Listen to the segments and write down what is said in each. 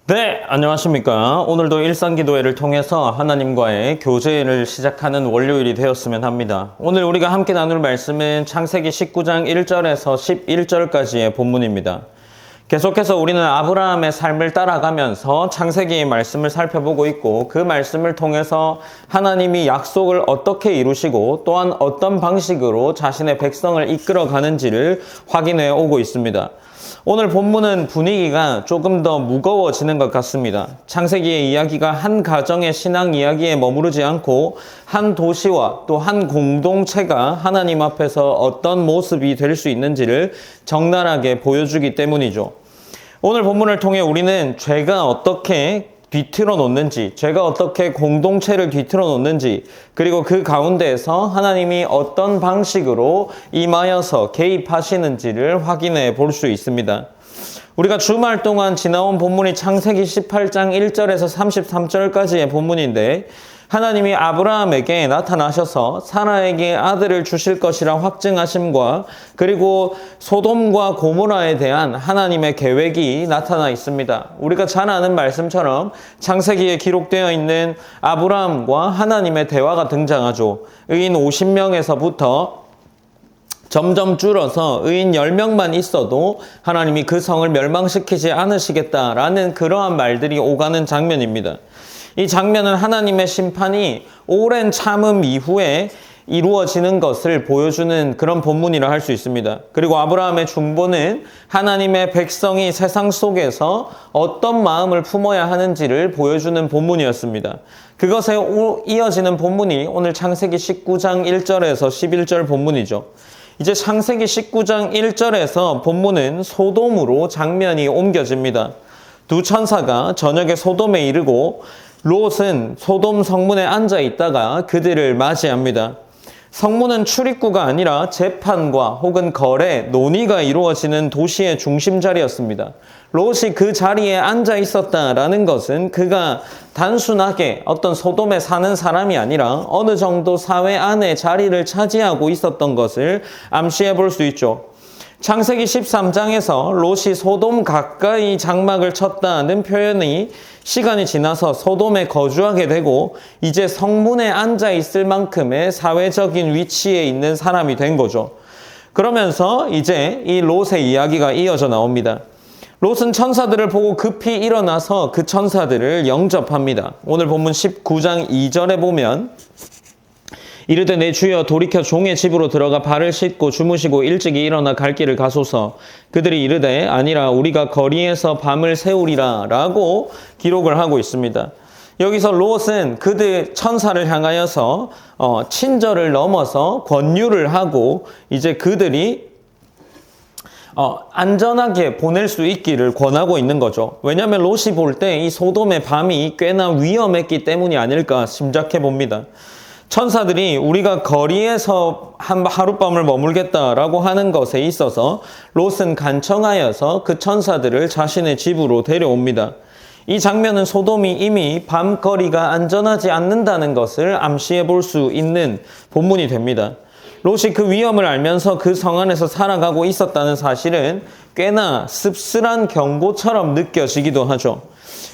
네, 안녕하십니까. 오늘도 일상기도회를 통해서 하나님과의 교제를 시작하는 월요일이 되었으면 합니다. 오늘 우리가 함께 나눌 말씀은 창세기 19장 1절에서 11절까지의 본문입니다. 계속해서 우리는 아브라함의 삶을 따라가면서 창세기의 말씀을 살펴보고 있고, 그 말씀을 통해서 하나님이 약속을 어떻게 이루시고 또한 어떤 방식으로 자신의 백성을 이끌어 가는지를 확인해 오고 있습니다. 오늘 본문은 분위기가 조금 더 무거워지는 것 같습니다. 창세기의 이야기가 한 가정의 신앙 이야기에 머무르지 않고 한 도시와 또 한 공동체가 하나님 앞에서 어떤 모습이 될 수 있는지를 적나라하게 보여주기 때문이죠. 오늘 본문을 통해 우리는 죄가 어떻게 뒤틀어 놓는지, 죄가 어떻게 공동체를 뒤틀어 놓는지, 그리고 그 가운데에서 하나님이 어떤 방식으로 임하여서 개입하시는지를 확인해 볼 수 있습니다. 우리가 주말 동안 지나온 본문이 창세기 18장 1절에서 33절까지의 본문인데, 하나님이 아브라함에게 나타나셔서 사라에게 아들을 주실 것이라 확증하심과, 그리고 소돔과 고모라에 대한 하나님의 계획이 나타나 있습니다. 우리가 잘 아는 말씀처럼 창세기에 기록되어 있는 아브라함과 하나님의 대화가 등장하죠. 의인 50명에서부터 점점 줄어서 의인 10명만 있어도 하나님이 그 성을 멸망시키지 않으시겠다라는 그러한 말들이 오가는 장면입니다. 이 장면은 하나님의 심판이 오랜 참음 이후에 이루어지는 것을 보여주는 그런 본문이라 할 수 있습니다. 그리고 아브라함의 중보는 하나님의 백성이 세상 속에서 어떤 마음을 품어야 하는지를 보여주는 본문이었습니다. 그것에 이어지는 본문이 오늘 창세기 19장 1절에서 11절 본문이죠. 이제 창세기 19장 1절에서 본문은 소돔으로 장면이 옮겨집니다. 두 천사가 저녁에 소돔에 이르고 롯은 소돔 성문에 앉아 있다가 그들을 맞이합니다. 성문은 출입구가 아니라 재판과 혹은 거래, 논의가 이루어지는 도시의 중심 자리였습니다. 롯이 그 자리에 앉아 있었다라는 것은 그가 단순하게 어떤 소돔에 사는 사람이 아니라 어느 정도 사회 안에 자리를 차지하고 있었던 것을 암시해 볼 수 있죠. 창세기 13장에서 롯이 소돔 가까이 장막을 쳤다는 표현이 시간이 지나서 소돔에 거주하게 되고 이제 성문에 앉아 있을 만큼의 사회적인 위치에 있는 사람이 된 거죠. 그러면서 이제 이 롯의 이야기가 이어져 나옵니다. 롯은 천사들을 보고 급히 일어나서 그 천사들을 영접합니다. 오늘 본문 19장 2절에 보면 이르되 내 주여 돌이켜 종의 집으로 들어가 발을 씻고 주무시고 일찍이 일어나 갈 길을 가소서. 그들이 이르되 아니라 우리가 거리에서 밤을 새우리라 라고 기록을 하고 있습니다. 여기서 롯은 그들 천사를 향하여서 친절을 넘어서 권유를 하고 이제 그들이 안전하게 보낼 수 있기를 권하고 있는 거죠. 왜냐하면 롯이 볼 때 이 소돔의 밤이 꽤나 위험했기 때문이 아닐까 짐작해 봅니다. 천사들이 우리가 거리에서 하룻밤을 머물겠다라고 하는 것에 있어서 롯은 간청하여서 그 천사들을 자신의 집으로 데려옵니다. 이 장면은 소돔이 이미 밤거리가 안전하지 않는다는 것을 암시해 볼 수 있는 본문이 됩니다. 롯이 그 위험을 알면서 그 성 안에서 살아가고 있었다는 사실은 꽤나 씁쓸한 경고처럼 느껴지기도 하죠.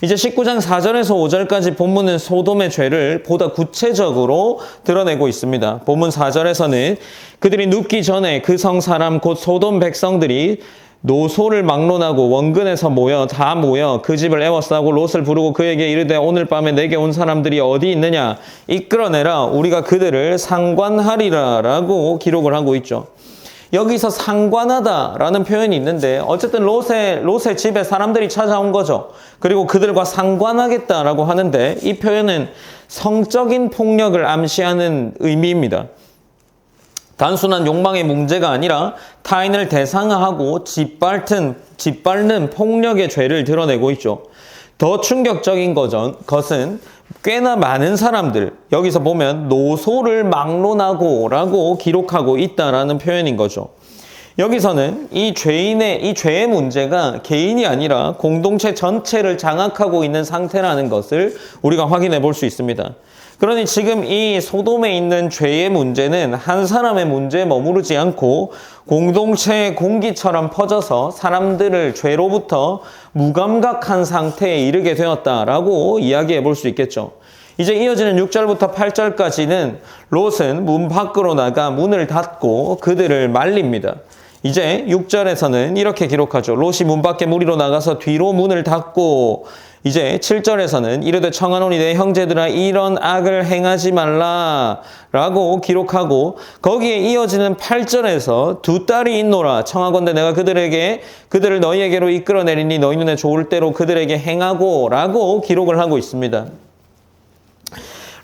이제 19장 4절에서 5절까지 본문은 소돔의 죄를 보다 구체적으로 드러내고 있습니다. 본문 4절에서는 그들이 눕기 전에 그 성 사람 곧 소돔 백성들이 노소를 막론하고 원근에서 다 모여 그 집을 에워싸고 롯을 부르고 그에게 이르되 오늘 밤에 내게 온 사람들이 어디 있느냐 이끌어내라 우리가 그들을 상관하리라 라고 기록을 하고 있죠. 여기서 상관하다라는 표현이 있는데 어쨌든 롯의 집에 사람들이 찾아온 거죠. 그리고 그들과 상관하겠다라고 하는데 이 표현은 성적인 폭력을 암시하는 의미입니다. 단순한 욕망의 문제가 아니라 타인을 대상화하고 짓밟는 폭력의 죄를 드러내고 있죠. 더 충격적인 것은 꽤나 많은 사람들, 여기서 보면 노소를 막론하고 라고 기록하고 있다라는 표현인 거죠. 여기서는 이 죄의 문제가 개인이 아니라 공동체 전체를 장악하고 있는 상태라는 것을 우리가 확인해 볼 수 있습니다. 그러니 지금 이 소돔에 있는 죄의 문제는 한 사람의 문제에 머무르지 않고 공동체의 공기처럼 퍼져서 사람들을 죄로부터 무감각한 상태에 이르게 되었다라고 이야기해 볼 수 있겠죠. 이제 이어지는 6절부터 8절까지는 롯은 문 밖으로 나가 문을 닫고 그들을 말립니다. 이제 6절에서는 이렇게 기록하죠. 롯이 문 밖에 무리로 나가서 뒤로 문을 닫고, 이제 7절에서는 이르되 청하노니 내 형제들아 이런 악을 행하지 말라 라고 기록하고, 거기에 이어지는 8절에서 두 딸이 있노라 청하건대 내가 그들을 너희에게로 이끌어내리니 너희 눈에 좋을 대로 그들에게 행하고 라고 기록을 하고 있습니다.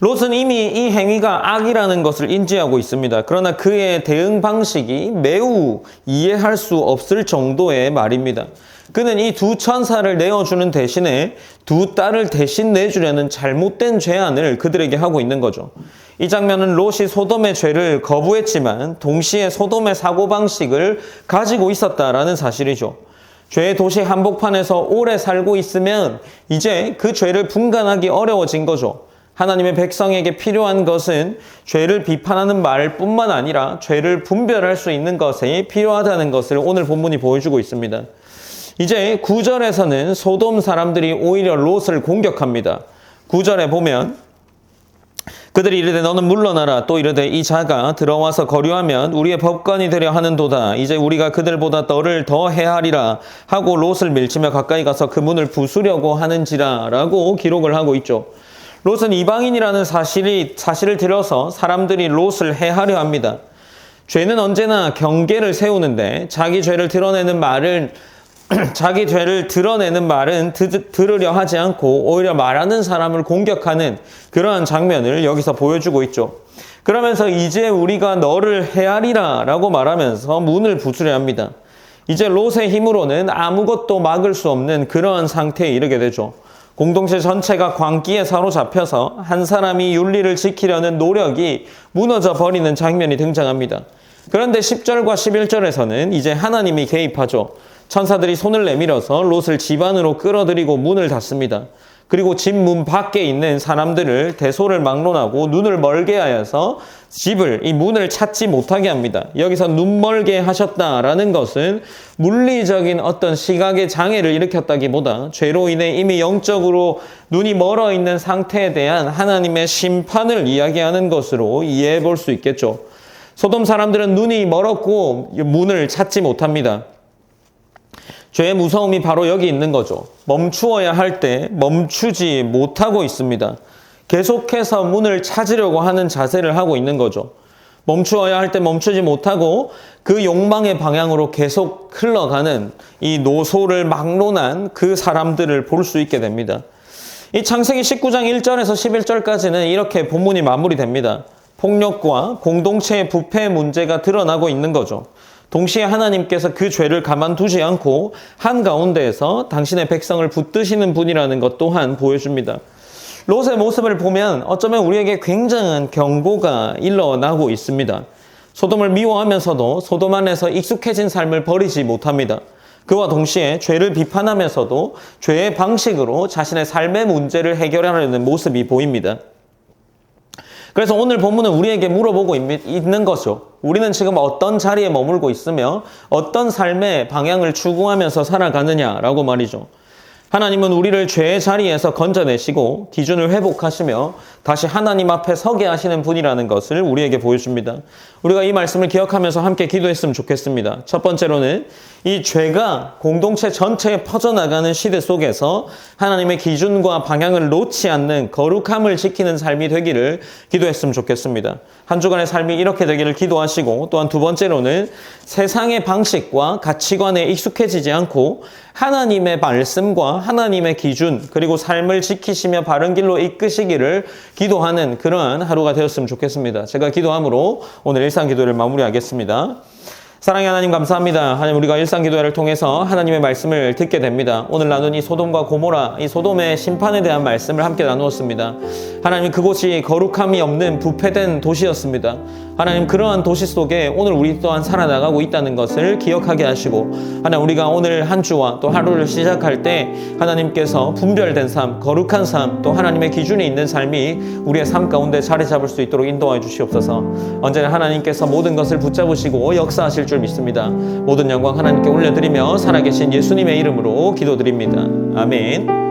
롯은 이미 이 행위가 악이라는 것을 인지하고 있습니다. 그러나 그의 대응 방식이 매우 이해할 수 없을 정도의 말입니다. 그는 이 두 천사를 내어주는 대신에 두 딸을 대신 내주려는 잘못된 제안을 그들에게 하고 있는 거죠. 이 장면은 롯이 소돔의 죄를 거부했지만 동시에 소돔의 사고방식을 가지고 있었다라는 사실이죠. 죄의 도시 한복판에서 오래 살고 있으면 이제 그 죄를 분간하기 어려워진 거죠. 하나님의 백성에게 필요한 것은 죄를 비판하는 말뿐만 아니라 죄를 분별할 수 있는 것이 필요하다는 것을 오늘 본문이 보여주고 있습니다. 이제 9절에서는 소돔 사람들이 오히려 롯을 공격합니다. 9절에 보면 그들이 이르되 너는 물러나라. 또 이르되 이 자가 들어와서 거류하면 우리의 법관이 되려 하는도다. 이제 우리가 그들보다 너를 더 해하리라 하고 롯을 밀치며 가까이 가서 그 문을 부수려고 하는지라 라고 기록을 하고 있죠. 롯은 이방인이라는 사실을 들여서 사람들이 롯을 해하려 합니다. 죄는 언제나 경계를 세우는데 자기 죄를 드러내는 말은 들으려 하지 않고 오히려 말하는 사람을 공격하는 그러한 장면을 여기서 보여주고 있죠. 그러면서 이제 우리가 너를 해하리라 라고 말하면서 문을 부수려 합니다. 이제 롯의 힘으로는 아무것도 막을 수 없는 그러한 상태에 이르게 되죠. 공동체 전체가 광기에 사로잡혀서 한 사람이 윤리를 지키려는 노력이 무너져 버리는 장면이 등장합니다. 그런데 10절과 11절에서는 이제 하나님이 개입하죠. 천사들이 손을 내밀어서 롯을 집 안으로 끌어들이고 문을 닫습니다. 그리고 집 문 밖에 있는 사람들을 대소를 막론하고 눈을 멀게 하여서 이 문을 찾지 못하게 합니다. 여기서 눈 멀게 하셨다라는 것은 물리적인 어떤 시각의 장애를 일으켰다기보다 죄로 인해 이미 영적으로 눈이 멀어 있는 상태에 대한 하나님의 심판을 이야기하는 것으로 이해해 볼 수 있겠죠. 소돔 사람들은 눈이 멀었고 문을 찾지 못합니다. 죄의 무서움이 바로 여기 있는 거죠. 멈추어야 할 때 멈추지 못하고 있습니다. 계속해서 문을 찾으려고 하는 자세를 하고 있는 거죠. 멈추어야 할 때 멈추지 못하고 그 욕망의 방향으로 계속 흘러가는 이 노소를 막론한 그 사람들을 볼 수 있게 됩니다. 이 창세기 19장 1절에서 11절까지는 이렇게 본문이 마무리됩니다. 폭력과 공동체의 부패 문제가 드러나고 있는 거죠. 동시에 하나님께서 그 죄를 가만두지 않고 한가운데에서 당신의 백성을 붙드시는 분이라는 것 또한 보여줍니다. 롯의 모습을 보면 어쩌면 우리에게 굉장한 경고가 일어나고 있습니다. 소돔을 미워하면서도 소돔 안에서 익숙해진 삶을 버리지 못합니다. 그와 동시에 죄를 비판하면서도 죄의 방식으로 자신의 삶의 문제를 해결하려는 모습이 보입니다. 그래서 오늘 본문은 우리에게 물어보고 있는 거죠. 우리는 지금 어떤 자리에 머물고 있으며 어떤 삶의 방향을 추구하면서 살아가느냐라고 말이죠. 하나님은 우리를 죄의 자리에서 건져내시고 기준을 회복하시며 다시 하나님 앞에 서게 하시는 분이라는 것을 우리에게 보여줍니다. 우리가 이 말씀을 기억하면서 함께 기도했으면 좋겠습니다. 첫 번째로는 이 죄가 공동체 전체에 퍼져나가는 시대 속에서 하나님의 기준과 방향을 놓지 않는 거룩함을 지키는 삶이 되기를 기도했으면 좋겠습니다. 한 주간의 삶이 이렇게 되기를 기도하시고, 또한 두 번째로는 세상의 방식과 가치관에 익숙해지지 않고 하나님의 말씀과 하나님의 기준 그리고 삶을 지키시며 바른 길로 이끄시기를 기도하는 그러한 하루가 되었으면 좋겠습니다. 제가 기도함으로 오늘 일상기도를 마무리하겠습니다. 사랑의 하나님 감사합니다. 하나님, 우리가 일상기도회를 통해서 하나님의 말씀을 듣게 됩니다. 오늘 나눈 이 소돔과 고모라, 이 소돔의 심판에 대한 말씀을 함께 나누었습니다. 하나님, 그곳이 거룩함이 없는 부패된 도시였습니다. 하나님, 그러한 도시 속에 오늘 우리 또한 살아나가고 있다는 것을 기억하게 하시고, 하나님, 우리가 오늘 한 주와 또 하루를 시작할 때 하나님께서 분별된 삶, 거룩한 삶, 또 하나님의 기준이 있는 삶이 우리의 삶 가운데 자리 잡을 수 있도록 인도하여 주시옵소서. 언제나 하나님께서 모든 것을 붙잡으시고 역사하실 줄 믿습니다. 모든 영광 하나님께 올려드리며 살아계신 예수님의 이름으로 기도드립니다. 아멘.